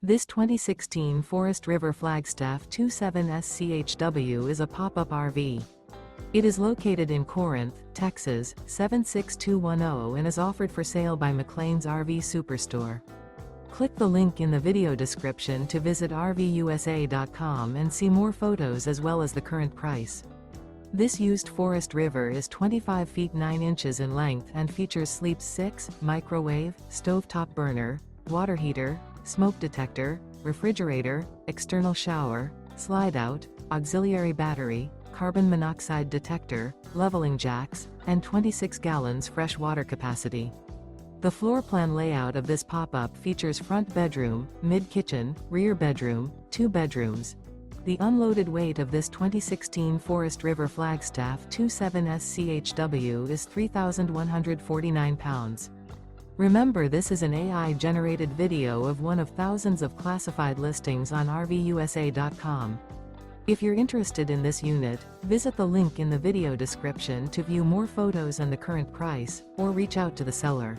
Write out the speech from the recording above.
This 2016 Forest River Flagstaff 27SCHW is a pop-up RV. It is located in Corinth, Texas, 76210 and is offered for sale by McClain's RV Superstore. Click the link in the video description to visit RVUSA.com and see more photos as well as the current price. This used Forest River is 25 feet 9 inches in length and features sleeps 6, microwave, stovetop burner, water heater, smoke detector, refrigerator, external shower, slide-out, auxiliary battery, carbon monoxide detector, leveling jacks, and 26 gallons fresh water capacity. The floor plan layout of this pop-up features front bedroom, mid-kitchen, rear bedroom, 2 bedrooms. The unloaded weight of this 2016 Forest River Flagstaff 27SCHW is 3,149 pounds. Remember, this is an AI-generated video of one of thousands of classified listings on RVUSA.com. If you're interested in this unit, visit the link in the video description to view more photos and the current price, or reach out to the seller.